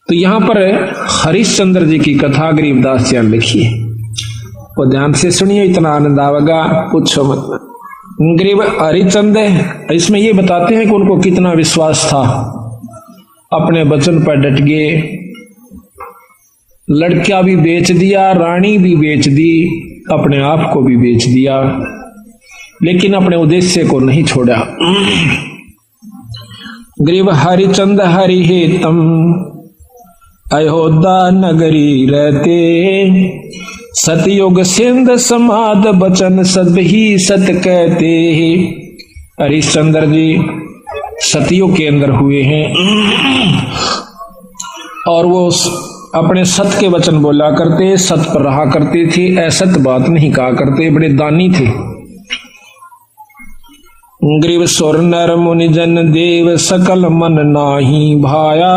तो यहां पर हरिश्चंद्र जी की कथा गरीबदास जी ने लिखी है, वो ध्यान से सुनिए, इतना आनंद आवेगा पूछो मत। गरीब हरिचंद इसमें ये बताते हैं कि उनको कितना विश्वास था, अपने वचन पर डट गए, लड़का भी बेच दिया, रानी भी बेच दी, अपने आप को भी बेच दिया, लेकिन अपने उद्देश्य को नहीं छोड़ा। गरीब हरिचंद हरि हेतम अयोध्या नगरी रहते, सतयुग सिंध समाद बचन सब ही सत कहते। हरिश्चंद्र जी सतयुग के अंदर हुए हैं और वो अपने सत के वचन बोला करते, सत पर रहा करते थे, असत बात नहीं कहा करते, बड़े दानी थे। ग्रीव सुर नर मुनि जन देव सकल मन नाही भाया,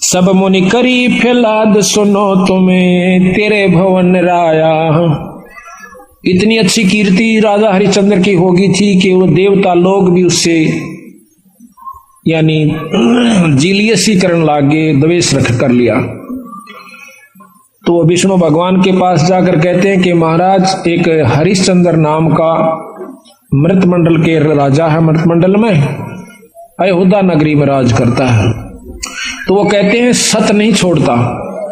सब मुनि करी फैलाद सुनो तुम्हें तेरे भवन राया। इतनी अच्छी कीर्ति राजा हरिश्चंद्र की होगी थी कि वो देवता लोग भी उससे यानी जीलियसी करने लागे, द्वेष रख कर लिया। तो वो विष्णु भगवान के पास जाकर कहते हैं कि महाराज एक हरिश्चंद्र नाम का मृतमंडल के राजा है, मृतमंडल में अयोध्या नगरी में राज करता है। तो वो कहते हैं सत नहीं छोड़ता,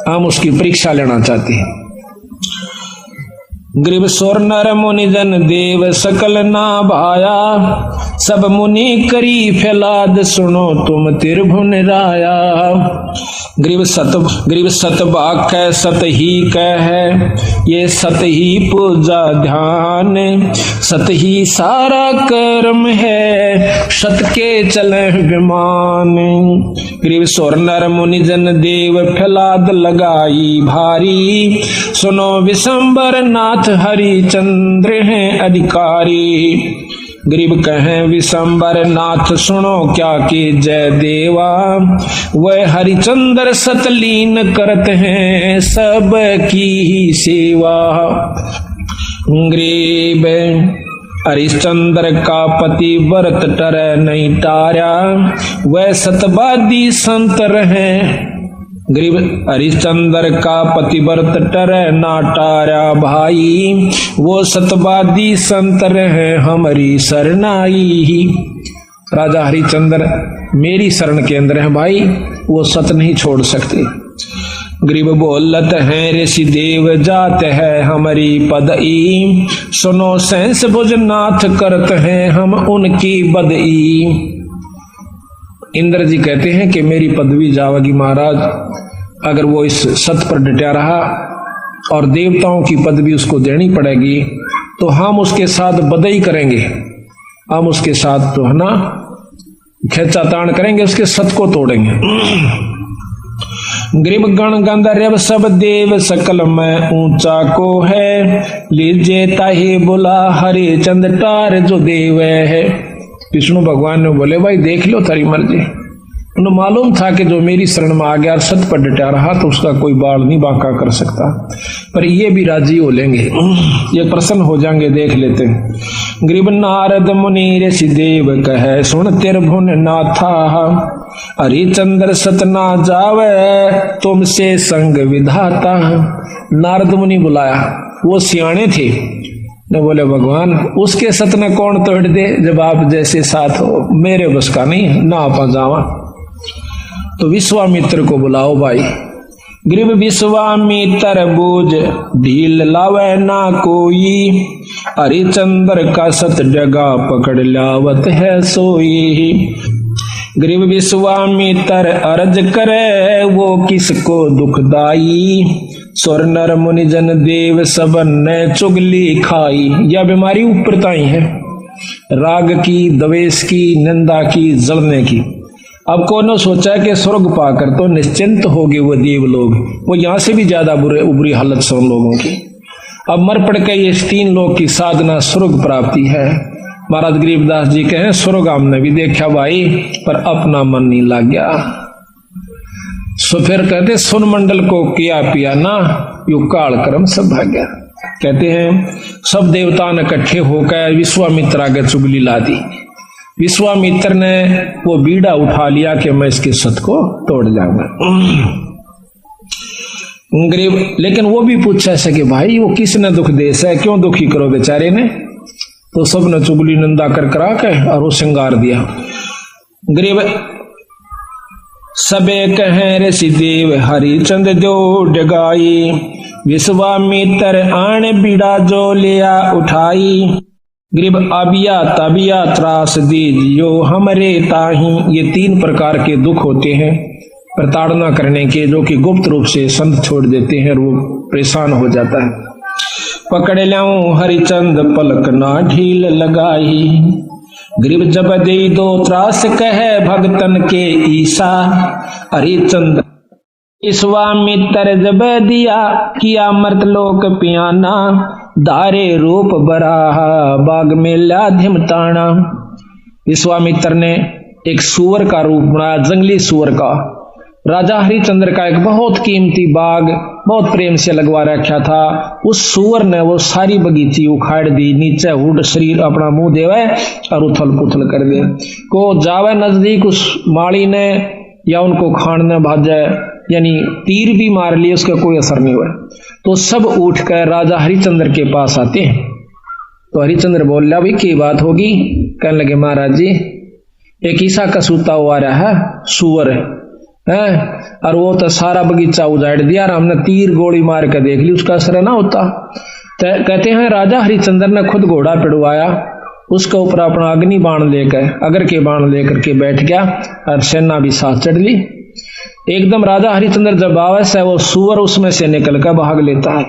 हम उसकी परीक्षा लेना चाहते हैं। ग्रीव सुर नर मुनि जन देव सकल ना भाया, सब मुनि करी फैलाद सुनो तुम त्रिभुवन राया। ग्रीव सत बाक है, सत ही कह है, ये सत ही पूजा ध्यान, सत ही सारा कर्म है, सत के चले विमान। ग्रीव सुर नर मुनि जन देव फैलाद लगाई भारी, सुनो विशंबर नाथ हरिचंद्र हैं अधिकारी। गरीब कहें विशंबर नाथ सुनो क्या कि जय देवा, वह हरिचंद्र सतलीन करत हैं सब की ही सेवा। गरीब हरिश्चंद्र का पति व्रत टरै नहीं टारा, वह सतवादी संत रहे। गरीब हरिश्चंद्र का पतिव्रत टरै ना टारा भाई, वो सतवादी संत रहे हमारी शरणाई। राजा हरिश्चंद्र मेरी शरण के अंदर है भाई, वो सत नहीं छोड़ सकते। गरीब बोलत हैं ऋषि देव जात है हमारी पदई, सुनो सहस भुजनाथ करत हैं हम उनकी बदई। इंद्र जी कहते हैं कि मेरी पदवी जावेगी महाराज, अगर वो इस सत पर डटा रहा और देवताओं की पदवी उसको देनी पड़ेगी तो हम उसके साथ बदई करेंगे, हम उसके साथ तो है ना खेचातान करेंगे, उसके सत को तोड़ेंगे। गरीब गण गंधर्व सब देव सकल में ऊंचा को है, लीजे ताही बुला हरिचंद टार जो देव है। विष्णु भगवान ने बोले भाई देख लो तारी मर्जी। उन्हें मालूम था कि जो मेरी शरण में आ गया और सत पर डटा रहा तो उसका कोई बाल नहीं बांका कर सकता, पर ये भी राजी हो लेंगे, ये प्रसन्न हो जाएंगे, देख लेते हैं। गरीब नारद मुनि ऋषि देव कहे सुन त्रिभुवन नाथा, हरिचंद्र सत ना जावे तुमसे संग विधाता। नारद मुनि बुलाया, वो सियाणे थे, ने बोले भगवान उसके सत न कौन तोड़ दे, जब आप जैसे साथ हो, मेरे बस का नहीं ना आप जावा। तो विश्वामित्र को बुलाओ भाई। गरीब विश्वामित्र बूझ ढील लावे ना कोई, हरिचंद्र का सत जगह पकड़ लावत है सोई। गरीब विश्वामित्र अर्ज करे वो किसको दुखदाई, सुर नर मुनि जन देव सबन ने चुगली खाई। यह बीमारी ऊपरताई है, राग की, द्वेष की, निंदा की, जलने की। अब कौन सोचा कि स्वर्ग पाकर तो निश्चिंत हो गए वो देव लोग, वो यहां से भी ज्यादा बुरी हालत सब लोगों की। अब मर पड़ के ये 3 लोग की साधना स्वर्ग प्राप्ति है। महाराज गरीबदास जी कहें स्वर्ग हमने भी देखा भाई, पर अपना मन नहीं लग गया। सो फिर कहते सुन मंडल को किया पिया ना, यू काल कर्म सब भाग्या। कहते हैं सब देवता ने इकट्ठे होकर विश्वामित्र के चुगली ला दी। विश्वामित्र ने वो बीड़ा उठा लिया कि मैं इसके सत को तोड़ जाऊंगा। गरीब लेकिन वो भी पूछा ऐसा कि भाई वो किसने दुख देश है, क्यों दुखी करो बेचारे ने। तो सबने चुगली निंदा कर करा के और वो श्रृंगार दिया। गरीब सबे कहें ऋषि देव हरिचंद जो डगाई, विश्वामित्र आण बीड़ा जो लिया उठाई। गरीब अबिया तबिया त्रास दीजियो हमरे ताही। ये 3 प्रकार के दुख होते हैं प्रताड़ना करने के, जो कि गुप्त रूप से संत छोड़ देते हैं और वो परेशान हो जाता है। पकड़ लाऊं हरिचंद पलक ना ढील लगाई, गरीब जब दे दो त्रास कहे भगतन के ईसा। हरिचंद विश्वामित्र जब दिया किया मर्तलोक पियाना, दारे रूप बराहा बाग में ला धिमताना। विश्वामित्र ने एक सूअर का रूप बनाया, जंगली सूअर का। राजा हरिचंद्र का एक बहुत कीमती बाग बहुत प्रेम से लगवा रखा था। उस सूअर ने वो सारी बगीची उखाड़ दी, नीचे हुड शरीर अपना मुंह देवे और उथल पुथल कर दे। को जावे नजदीक उस माली ने या उनको खान न भाजे, यानी तीर भी मार लिए, उसका कोई असर नहीं हुआ। तो सब उठकर राजा हरिचंद्र के पास आते हैं। तो हरिचंद्र बोल रहा भाई की बात होगी। कहने लगे महाराज जी एक ईसा का सूता हुआ रहा है सूअर है और वो तो सारा बगीचा उजाड़ दिया और हमने तीर गोली मार के देख ली, उसका असर ना होता। कहते हैं राजा हरिचंद्र ने खुद घोड़ा पिड़वाया, उसके ऊपर अपना अग्नि बाण लेकर अगर के बाण लेकर के बैठ गया और सेना भी साथ चढ़ ली। एकदम राजा हरिचंद्र जब आवास है वो सूअर उसमें से निकल कर भाग लेता है।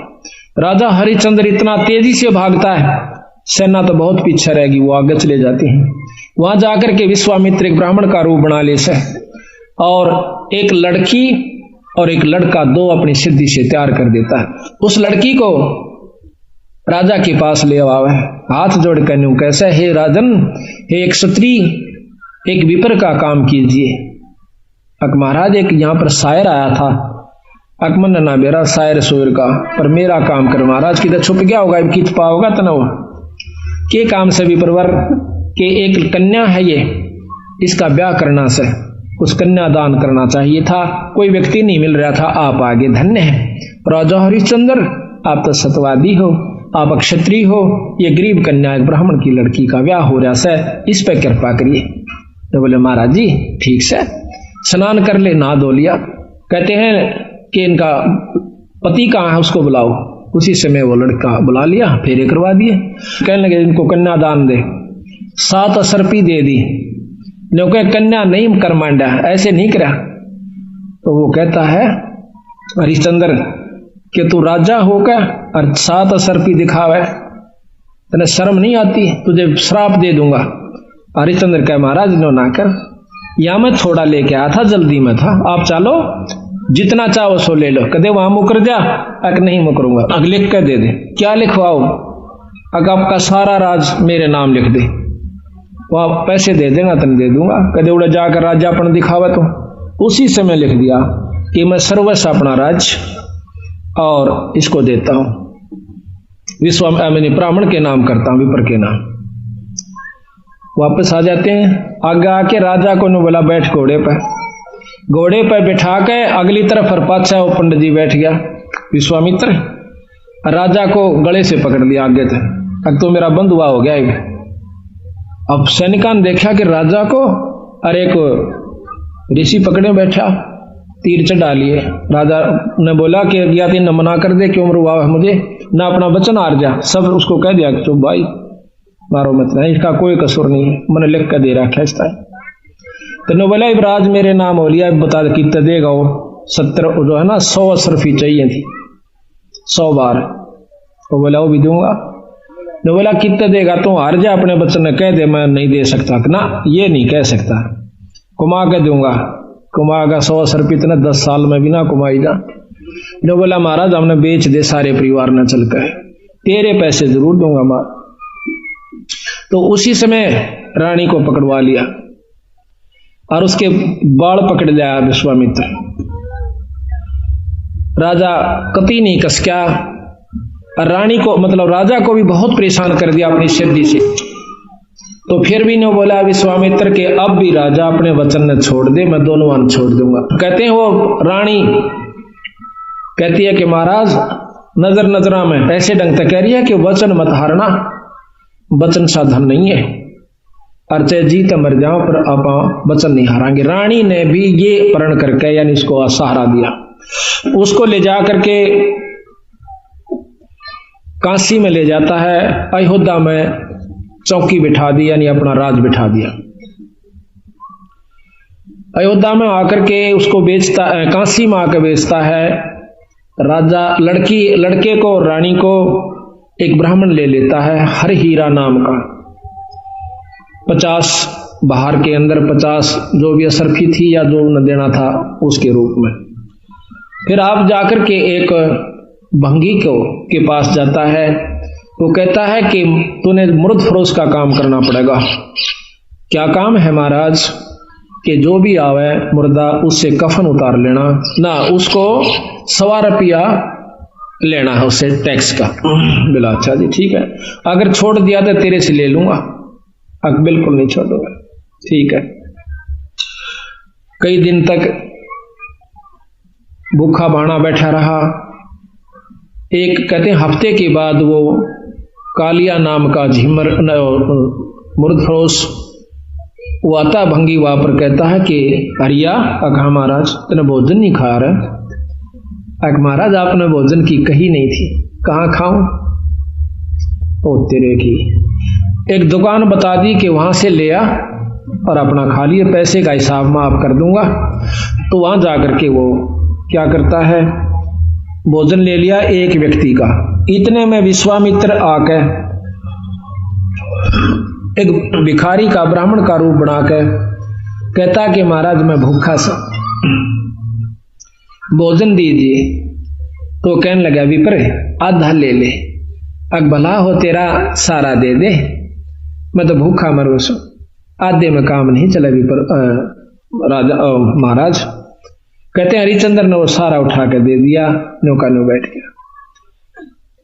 राजा हरिचंद्र इतना तेजी से भागता है, सेना तो बहुत पीछे रहेगी, वो आगे चले जाती है। वहां जाकर के विश्वामित्र एक ब्राह्मण का रूप बना ले से और एक लड़की और एक लड़का दो अपनी सिद्धि से तैयार कर देता है। उस लड़की को राजा के पास ले आवे, हाथ जोड़ कर न्यू कैसे, हे राजन, हे एक क्षत्रिय, एक विपर का काम कीजिए। अक महाराज एक यहाँ पर शायर आया था, अकमन ना मेरा शायर सूर का, पर मेरा काम कर महाराज। किधर छुप गया होगा, कित पाओगा तनव के काम से विप्रवर के एक कन्या है ये, इसका ब्याह करना से कुछ कन्यादान करना चाहिए था, कोई व्यक्ति नहीं मिल रहा था, आप आगे धन्य है। राजा हरिश्चंद्र आप तो सतवादी हो, आप क्षत्रिय हो, ये गरीब कन्या एक ब्राह्मण की लड़की का ब्याह हो रहा है, इस पर कृपा करिए। तो बोले महाराज जी ठीक से स्नान कर ले, नहा धो लिया। कहते हैं कि इनका पति कहाँ है, उसको बुलाओ। उसी समय वो लड़का बुला लिया, फेरे करवा दिए। कहने लगे इनको कन्यादान दे, 7 असरपी दे दी। क्योंकि कन्या नहीं कर मांडा, ऐसे नहीं करा। तो वो कहता है हरिश्चंद्र कि तू राजा होकर और 7 असरपी दिखावे, तेने शर्म नहीं आती, तुझे श्राप दे दूंगा। हरिश्चंद्र कहे महाराज नो ना कर, या मैं थोड़ा लेके आया था, जल्दी में था, आप चलो जितना चाहो सो ले लो। कदे वहां मुकर जा, अक नहीं मुकरूंगा, अग लिख कर दे दे। क्या लिखवाओ, अग आपका सारा राज मेरे नाम लिख दे, वो आप पैसे दे देना तन दे दूंगा। कदे उड़ा जाकर राजापन दिखावा, तो उसी समय लिख दिया कि मैं सर्वस्व अपना राज और इसको देता हूं, ब्राह्मण के नाम करता हूं, विपर के नाम। वापस आ जाते हैं, आगे आके राजा को बोला बैठ घोड़े पर। घोड़े पर बिठा के अगली तरफ और पाछा वो पंडित जी बैठ गया। विश्वामित्र राजा को गले से पकड़ लिया आगे थे, अब तो मेरा बंधुआ हो गया है। अब सैनिका ने देखा कि राजा को अरे को ऋषि पकड़े बैठा, तीर चढ़ा लिए। राजा ने बोला कि या तीन मना कर दे, क्यों मरवा मुझे, ना अपना वचन हार जा। सब उसको कह दिया चुप भाई मारो मत, नहीं इसका कोई कसूर नहीं है, मैंने लिख कर दे रखा है। तो बोला इब्राज मेरे नाम हो लिया, बता कितना देगा वो। 70 जो है ना 100 असरफी चाहिए थी, 100 बार। वो बोला वो भी दूंगा। तो बोला कितना देगा, तो हार जा अपने बच्चन ने कह दे मैं नहीं दे सकता ना, ये नहीं कह सकता, कुमा के दूंगा। कुमागा 100 असरफी इतना 10 साल में भी ना कुमाई जा। जो बोला महाराज हमने बेच दे सारे परिवार न चल कर, तेरे पैसे जरूर दूंगा मां। तो उसी समय रानी को पकड़वा लिया और उसके बाल पकड़ लिया विश्वामित्र। राजा कति नहीं कसक्या और रानी को मतलब राजा को भी बहुत परेशान कर दिया अपनी सिद्धि से। तो फिर भी न बोला विश्वामित्र के अब भी राजा अपने वचन न छोड़ दे, मैं दोनों वन छोड़ दूंगा। कहते हैं वो रानी कहती है कि महाराज नजर नजरा में ऐसे ढंग तक कह रही है कि वचन मत हारना, वचन साधन नहीं है, और चाहे जीत मर जाओ पर आप वचन नहीं हारांगे। रानी ने भी ये प्रण करके यानी इसको सहारा दिया, उसको ले जा करके काशी में ले जाता है, अयोध्या में चौकी बिठा दी यानी अपना राज बिठा दिया। अयोध्या में आकर के उसको बेचता, काशी में आकर बेचता है। राजा लड़के को और रानी को एक ब्राह्मण ले लेता है हर हीरा नाम का, 50 बाहर के अंदर 50 जो भी असरफी थी या जो न देना था उसके रूप में। फिर आप जाकर के एक भंगी के पास जाता है, वो कहता है कि तूने मुर्द फरोश का काम करना पड़ेगा। क्या काम है महाराज? कि जो भी आवे मुर्दा उससे कफन उतार लेना ना, उसको 100 रुपया लेना है उससे टैक्स का। बोला अच्छा जी ठीक है, अगर छोड़ दिया तो तेरे से ले लूंगा। बिल्कुल नहीं छोड़ूंगा, ठीक है। कई दिन तक भूखा भाना बैठा रहा। एक कहते हैं हफ्ते के बाद वो कालिया नाम का झिमर मुर्दफरोश वो आता भंगी वहां पर, कहता है कि हरिया अखा महाराज तेने भोजन नहीं खा रहा। महाराज आपने भोजन की कही नहीं थी, कहाँ खाऊं? ओ तेरे की एक दुकान बता दी कि वहां से ले आ और अपना खा लिए, पैसे का हिसाब माफ कर दूंगा। तो वहां जाकर के वो क्या करता है, भोजन ले लिया एक व्यक्ति का। इतने में विश्वामित्र आकर एक भिखारी का ब्राह्मण का रूप बनाकर कहता कि महाराज मैं भूखा सा, भोजन दीजिए। तो कहने लगा विप्र आधा ले ले, भला हो तेरा सारा दे दे, मैं तो भूखा मरू सू, आधे में काम नहीं चला विप्र राजा महाराज। कहते हैं हरिचंद्र ने वो सारा उठा कर दे दिया, नौका नो बैठ गया।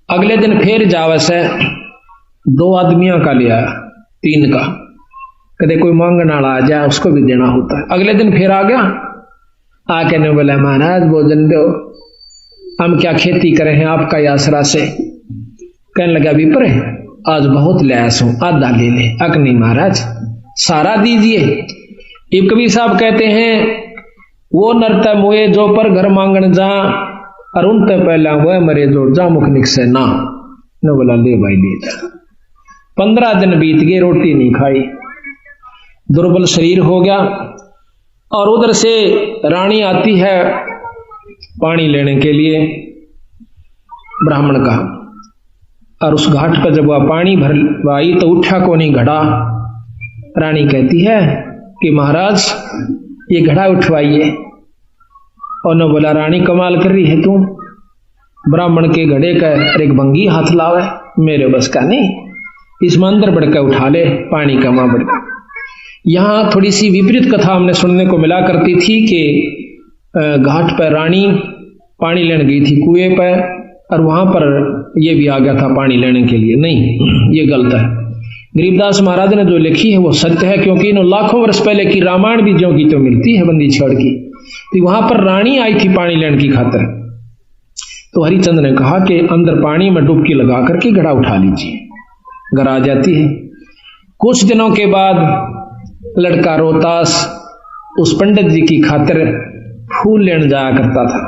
अगले दिन फिर जावस है 2 आदमियों का लिया, 3 का, कहते कोई मांगने वाला आ जाए उसको भी देना होता है। अगले दिन फिर आ गया, आके ने बोला महाराज भोजन दो, हम क्या खेती करें हैं आपका आसरा से। कहने लगा विप्र आज बहुत लैस हूं, आधा ले ले। नहीं महाराज सारा दीजिए। एक कबीर साहब कहते हैं वो नरता मुए जो पर घर मांगन जा, और उनते पहला वह मरे जो जा मुख निकसे ना। न बोला ले भाई ले जा। 15 दिन बीत गए, रोटी नहीं खाई, दुर्बल शरीर हो गया। और उधर से रानी आती है पानी लेने के लिए ब्राह्मण का, और उस घाट पर जब वह पानी भर आई तो उठा को नहीं घड़ा। रानी कहती है कि महाराज ये घड़ा उठवाइए। और न बोला रानी कमाल कर रही है तू, ब्राह्मण के घड़े का एक भंगी हाथ लावे, मेरे बस का नहीं, इस मंदिर बढ़कर उठा ले पानी का मां बढ़कर। यहां थोड़ी सी विपरीत कथा हमने सुनने को मिला करती थी कि घाट पर रानी पानी लेने गई थी कुएं पर, और वहां पर यह भी आ गया था पानी लेने के लिए। नहीं, ये गलत है। गरीबदास महाराज ने जो लिखी है वो सत्य है, क्योंकि इन लाखों वर्ष पहले की रामायण भी ज्यों की तो मिलती है बंदी छड़ की। तो वहां पर रानी आई थी पानी लेने की खातिर, तो हरिचंद्र ने कहा कि अंदर पानी में डुबकी लगा करके घड़ा उठा लीजिए। घर आ जाती है। कुछ दिनों के बाद लड़का रोहतास उस पंडित जी की खातिर फूल लेने जाया करता था।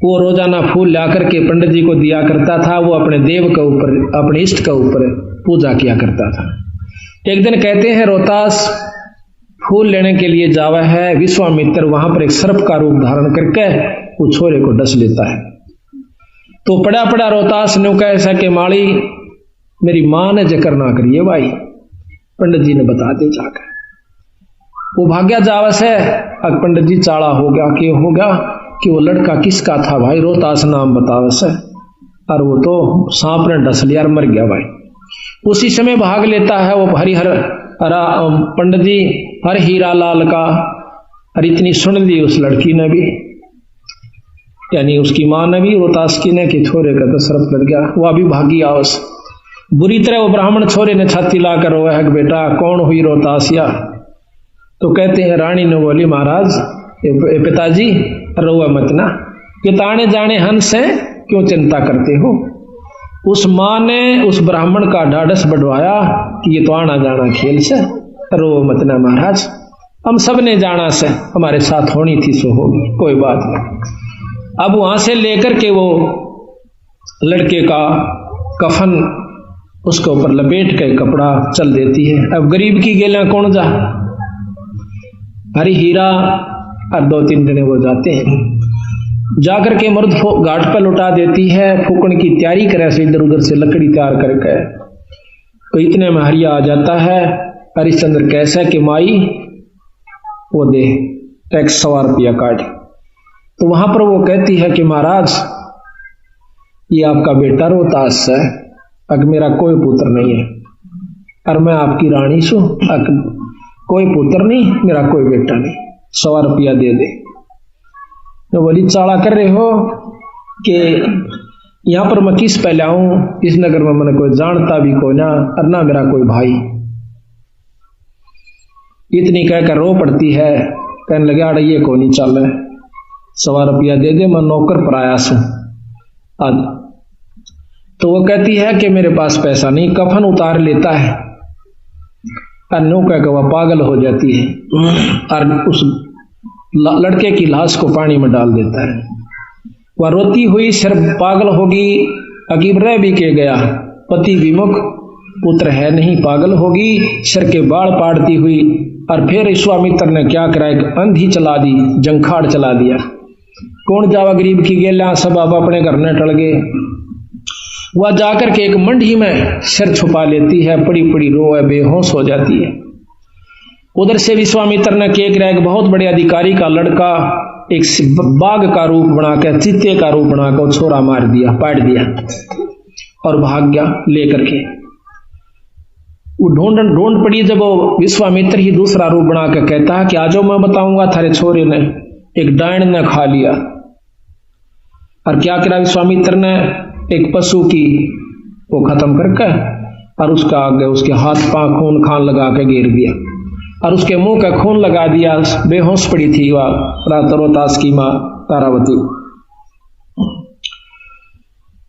वो रोजाना फूल ला करके पंडित जी को दिया करता था। वो अपने देव के ऊपर, अपने इष्ट के ऊपर पूजा किया करता था। एक दिन कहते हैं रोहतास फूल लेने के लिए जावा है, विश्वामित्र वहां पर एक सर्प का रूप धारण करके वो छोरे को डस लेता है। तो पड़ा पड़ा रोहतास ने कहा ऐसा कि माली मेरी मां ने जिक्र ना करिए भाई, पंडित जी ने बता दे जाकर। वो भाग्या जावस है। अब पंडित जी चाड़ा हो गया कि हो गया कि वो लड़का किसका था भाई, रोहतास नाम बतावस है, और वो तो सांप ने डस लिया और मर गया भाई। उसी समय भाग लेता है वो हरिहर पंडित जी हर हीरा लाल का, और इतनी सुन ली उस लड़की ने भी, यानी उसकी मां ने भी रोहतास की ने कि छोरे का तो सर्प लड़ गया। वो अभी भागी आवस। बुरी तरह वो ब्राह्मण छोरे ने छाती लाकर रोया है कि बेटा कौन हुई रोतासिया। तो कहते हैं रानी ने बोली महाराज पिताजी रोआ मत ना, ये ताने जाने हंस है, क्यों चिंता करते हो। उस माँ ने उस ब्राह्मण का ढाढ़स बढ़वाया कि ये तो आना जाना खेल से, रो मत ना महाराज, हम सब ने जाना से, हमारे साथ होनी थी सो होगी, कोई बात नहीं। अब वहां से लेकर के वो लड़के का कफन उसके ऊपर लपेट के कपड़ा चल देती है। अब गरीब की गेला कौन जा, हरी हीरा और 2-3 जने वो जाते हैं, जाकर के मर्द घाट पर लुटा देती है, फूकण की तैयारी करे से इधर उधर से लकड़ी तैयार करके। तो इतने में हरिया आ जाता है, हरिश्चंद्र कैसा कि माई वो दे टैक्स 100 रुपया काट। तो वहां पर वो कहती है कि महाराज ये आपका बेटा रोहतास है, अग मेरा कोई पुत्र नहीं है, और मैं आपकी रानी सू, कोई पुत्र नहीं, मेरा कोई बेटा नहीं, 100 रुपया दे दे। तो बोली चाला कर रहे हो कि यहां पर मैं किस पहले आऊं, इस नगर में मैंने कोई जानता भी को ना, और ना मेरा कोई भाई। इतनी कहकर रो पड़ती है, कहने लगे अड़ ये को नहीं चल, 100 रुपया दे दे, मैं नौकर पर आया सू आज। तो वो कहती है कि मेरे पास पैसा नहीं, कफन उतार लेता है, और नो कहकर वह पागल हो जाती है, और उस लड़के की लाश को पानी में डाल देता है। वह रोती हुई सिर्फ पागल होगी, अकीब रह भी के गया, पति विमुख, पुत्र है नहीं, पागल होगी, सिर के बाल पाड़ती हुई। और फिर विश्वामित्र ने क्या करा, अंधी चला दी, जंखाड़ चला दिया। कौन जावा गरीब की गेला, सब अब अपने घर न टल गए। वह जाकर के एक मंडी में सिर छुपा लेती है, पड़ी पड़ी रोए, बेहोश हो जाती है। उधर से विश्वामित्र ने क्या करा, एक बहुत बड़े अधिकारी का लड़का एक बाघ का रूप बनाकर, चीते का रूप बनाकर छोरा मार दिया, पाट दिया और भाग गया लेकर के। वो ढूंढ पड़ी, जब वो विश्वामित्र ही दूसरा रूप बना के कहता है कि आजो मैं बताऊंगा थारे छोरे ने एक डायन ने खा लिया। और क्या करा विश्वामित्र ने, एक पशु की वो खत्म करके और उसका आगे उसके हाथ पांव खून खान लगा के घेर दिया, और उसके मुंह का खून लगा दिया। बेहोश पड़ी थी वह रोहतास की मां तारावती।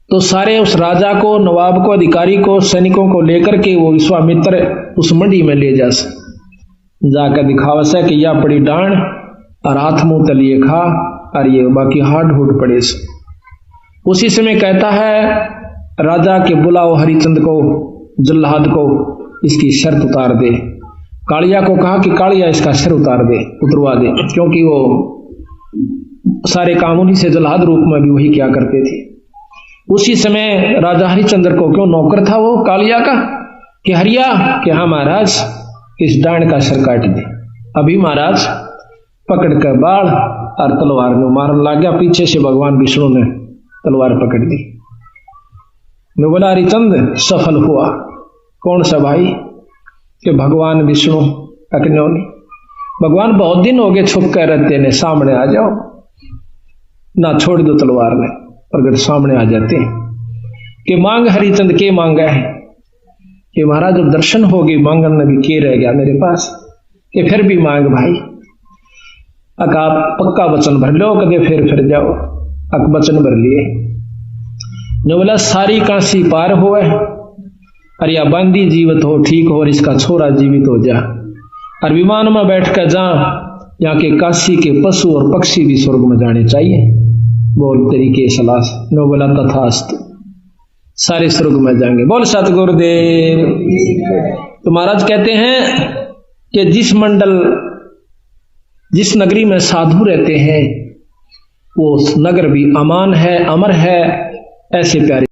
तो सारे उस राजा को, नवाब को, अधिकारी को, सैनिकों को लेकर के वो विश्वामित्र उस मंडी में ले जाकर दिखावा से कि यह पड़ी डांड और हाथ मुंह तलिए खा, और ये बाकी हाथ हुट पड़े। उसी समय कहता है राजा के बुलाओ हरिचंद को, जल्लाद को, इसकी शर्त उतार दे। कालिया को कहा कि कालिया इसका सिर उतरवा दे, क्योंकि वो सारे काम उन्हीं से जल्लाद रूप में भी वही क्या करते थे। उसी समय राजा हरिचंद्र को, क्यों नौकर था वो कालिया का, कि हरिया कि हाँ महाराज इस डांड का सिर काट दे। अभी महाराज पकड़ कर बाढ़ और तलवार में मारने लग गया। पीछे से भगवान विष्णु ने तलवार पकड़ ली। मैं बोला हरिचंद सफल हुआ। कौन सा भाई, कि भगवान विष्णु अग्नि। भगवान बहुत दिन हो गए छुप कर रहते ने, सामने आ जाओ ना, छोड़ दो तलवार ने। अगर सामने आ जाते हैं कि मांग हरिचंद के मांगा है, कि महाराज जब दर्शन हो गए मांगन में भी के रह गया मेरे पास, कि फिर भी मांग भाई। अक आप पक्का वचन भर लो, कदे फिर जाओ। अक वचन भर लिए। ने बोला सारी काशी पार हो, और या बांदी जीवित हो, ठीक हो, और इसका छोरा जीवित हो जा, और विमान में बैठ कर जा, यहाँ के काशी के पशु और पक्षी भी स्वर्ग में जाने चाहिए। बोल तरीके सलाह। नो बोला तथास्तु, सारे स्वर्ग में जाएंगे। बोल सतगुरुदेव। तो महाराज कहते हैं कि जिस नगरी में साधु रहते हैं वो नगर भी अमान है, अमर है। ऐसे प्यारे